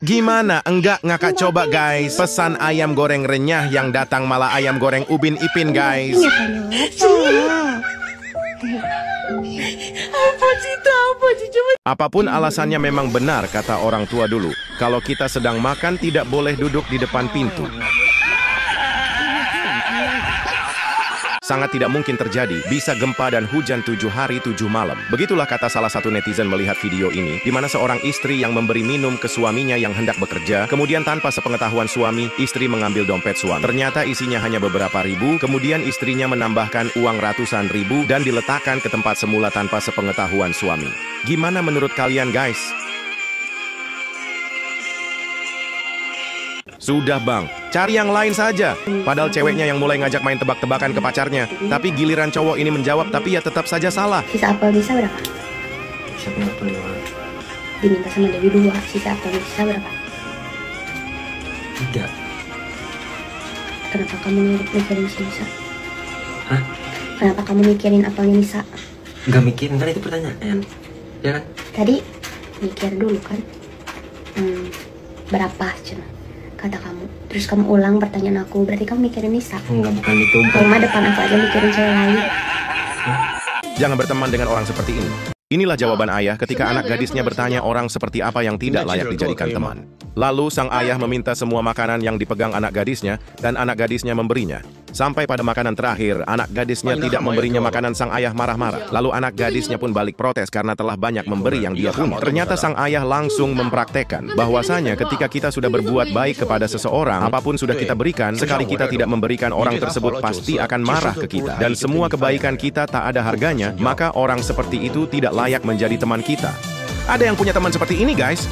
Gimana? Enggak ngakak coba guys. Pesan ayam goreng renyah yang datang malah ayam goreng Ubin Ipin guys. Apapun alasannya memang benar kata orang tua dulu. Kalau kita sedang makan tidak boleh duduk di depan pintu. Sangat tidak mungkin terjadi, bisa gempa dan hujan 7 hari 7 malam. Begitulah kata salah satu netizen melihat video ini, di mana seorang istri yang memberi minum ke suaminya yang hendak bekerja, kemudian tanpa sepengetahuan suami, istri mengambil dompet suami. Ternyata isinya hanya beberapa ribu, kemudian istrinya menambahkan uang ratusan ribu dan diletakkan ke tempat semula tanpa sepengetahuan suami. Gimana menurut kalian guys? Sudah bang, cari yang lain saja. Padahal ceweknya yang mulai ngajak main tebak-tebakan ke pacarnya. Tapi giliran cowok ini menjawab, tapi ya tetap saja salah. Sisa apel bisa berapa? Sisa apel 5. Diminta sama Dewi 2, sisa apel bisa berapa? 3. Kenapa kamu mikirin sisa? Hah? Kenapa kamu mikirin apelnya Nisa? Gak mikirin, kan itu pertanyaan. Ya kan? Tadi mikir dulu kan? Berapa cina? Kata kamu, terus kamu ulang pertanyaan aku, berarti kamu mikirin Nisa. Enggak, bukan itu. Kalau depan aku aja mikirin cewek lain. Jangan berteman dengan orang seperti ini. Inilah jawaban ayah ketika anak gadisnya bertanya orang seperti apa yang tidak layak dijadikan teman. Lalu sang ayah meminta semua makanan yang dipegang anak gadisnya dan anak gadisnya memberinya. Sampai pada makanan terakhir, anak gadisnya tidak memberinya makanan, sang ayah marah-marah. Lalu anak gadisnya pun balik protes karena telah banyak memberi yang dia punya. Ternyata sang ayah langsung mempraktekkan bahwasanya ketika kita sudah berbuat baik kepada seseorang, apapun sudah kita berikan, sekali kita tidak memberikan, orang tersebut pasti akan marah ke kita. Dan semua kebaikan kita tak ada harganya, maka orang seperti itu tidak layak menjadi teman kita. Ada yang punya teman seperti ini guys?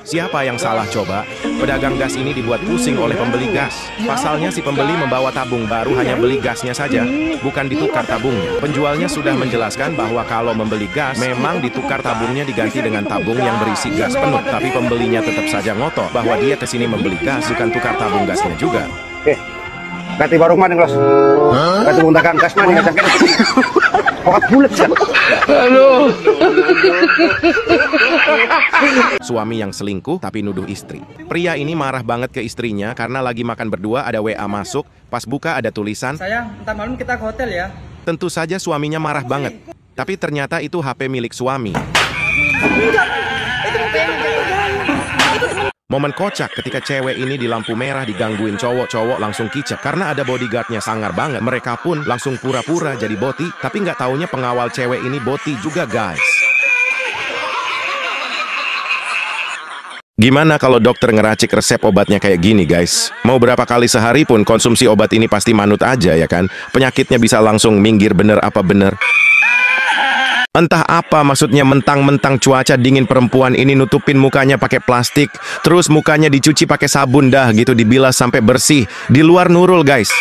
Siapa yang salah coba? Pedagang gas ini dibuat pusing oleh pembeli gas. Pasalnya si pembeli membawa tabung baru, hanya beli gasnya saja, bukan ditukar tabungnya. Penjualnya sudah menjelaskan bahwa kalau membeli gas, memang ditukar tabungnya diganti dengan tabung yang berisi gas penuh. Tapi pembelinya tetap saja ngotot bahwa dia kesini membeli gas, bukan tukar tabung gasnya juga. Kati warung mana Los? Kati bungtakan gas mana ngajak? Kok bulat ya? Halo. Suami yang selingkuh tapi nuduh istri. Pria ini marah banget ke istrinya karena lagi makan berdua, ada WA masuk, pas buka ada tulisan, "Sayang, ntar malam kita ke hotel ya." Tentu saja suaminya marah banget. Tapi ternyata itu HP milik suami. Momen kocak ketika cewek ini di lampu merah digangguin cowok langsung kicep karena ada bodyguardnya sangar banget. Mereka pun langsung pura-pura jadi boti, tapi nggak taunya pengawal cewek ini boti juga guys. Gimana kalau dokter ngeracik resep obatnya kayak gini guys? Mau berapa kali sehari pun konsumsi obat ini pasti manut aja ya kan? Penyakitnya bisa langsung minggir, bener apa bener? Entah apa maksudnya mentang-mentang cuaca dingin perempuan ini nutupin mukanya pakai plastik, terus mukanya dicuci pakai sabun dah gitu, dibilas sampai bersih. Di luar Nurul guys.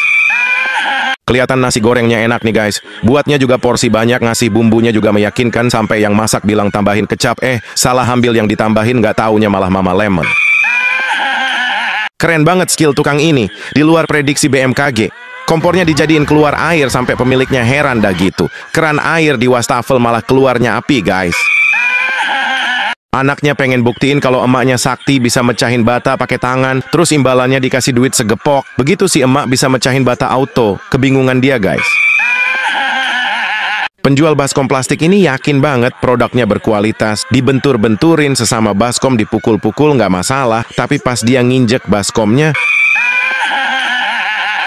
Kelihatan nasi gorengnya enak nih guys. Buatnya juga porsi banyak, ngasih bumbunya juga meyakinkan, sampai yang masak bilang tambahin kecap, salah ambil yang ditambahin, nggak taunya malah Mama Lemon. Keren banget skill tukang ini, di luar prediksi BMKG. Kompornya dijadiin keluar air sampai pemiliknya heran dah gitu. Keran air di wastafel malah keluarnya api guys. Anaknya pengen buktiin kalau emaknya sakti bisa mecahin bata pakai tangan, terus imbalannya dikasih duit segepok. Begitu si emak bisa mecahin bata auto. Kebingungan dia guys. Penjual baskom plastik ini yakin banget produknya berkualitas. Dibentur-benturin sesama baskom, dipukul-pukul nggak masalah. Tapi pas dia nginjek baskomnya,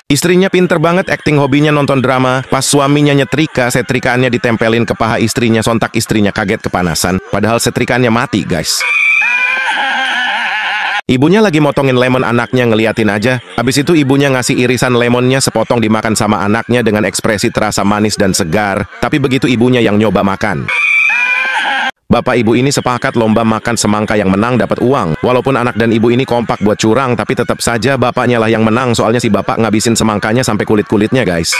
istrinya pinter banget acting, hobinya nonton drama. Pas suaminya nyetrika, setrikaannya ditempelin ke paha istrinya, sontak istrinya kaget kepanasan. Padahal setrikaannya mati guys. Ibunya lagi motongin lemon, anaknya ngeliatin aja. Habis itu ibunya ngasih irisan lemonnya sepotong dimakan sama anaknya dengan ekspresi terasa manis dan segar. Tapi begitu ibunya yang nyoba makan, bapak ibu ini sepakat lomba makan semangka, yang menang dapat uang. Walaupun anak dan ibu ini kompak buat curang, tapi tetap saja bapaknya lah yang menang, soalnya si bapak ngabisin semangkanya sampai kulit-kulitnya guys.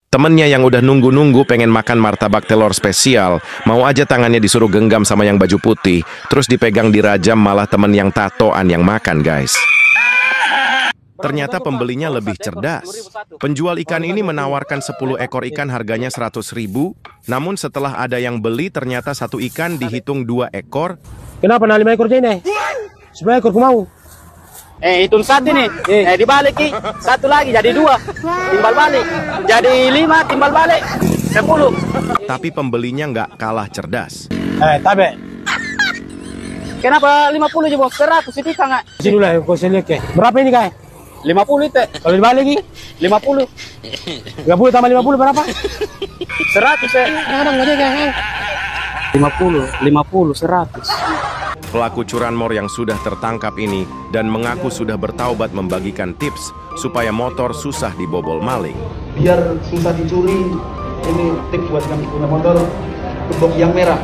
Temennya yang udah nunggu-nunggu pengen makan martabak telur spesial, mau aja tangannya disuruh genggam sama yang baju putih, terus dipegang dirajam, malah temen yang tatoan yang makan guys. Ternyata pembelinya lebih cerdas. Penjual ikan ini menawarkan 10 ekor ikan harganya 100.000. Namun setelah ada yang beli, ternyata satu ikan dihitung 2 ekor. Kenapa nah 5 ekor ini? Sebenarnya ekor mau. Hitung satu nih. Dibalik Ki. Satu lagi jadi 2. Timbal balik. Jadi 5 timbal balik. 10. Tapi pembelinya nggak kalah cerdas. Tabe. Kenapa 50 aja bos? 100 itu nggak? Sini dulu ya, kau lihat ke. Berapa ini Kai? 50 itu. Kalau dibalik Ki? 50. 30 tambah 50 berapa? 100 ya. Kadang nggak ada Kai. 50, 100. Pelaku curanmor yang sudah tertangkap ini dan mengaku sudah bertaubat membagikan tips supaya motor susah dibobol maling. Biar susah dicuri, ini tips buat yang punya motor, gembok yang merah.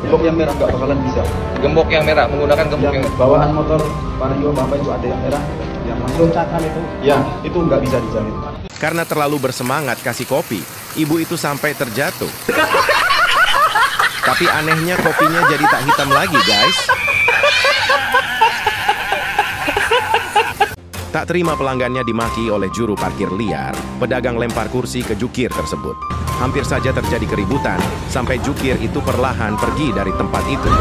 Gembok yang merah nggak bakalan bisa. Gembok yang merah, menggunakan gembok yang bawaan motor Vario Bapak itu ada yang merah, yang masuk itu. Ya, itu nggak bisa dijamin. Karena terlalu bersemangat kasih kopi, ibu itu sampai terjatuh. Tapi anehnya kopinya jadi tak hitam lagi, guys. Tak terima pelanggannya dimaki oleh juru parkir liar, pedagang lempar kursi ke jukir tersebut. Hampir saja terjadi keributan, sampai jukir itu perlahan pergi dari tempat itu.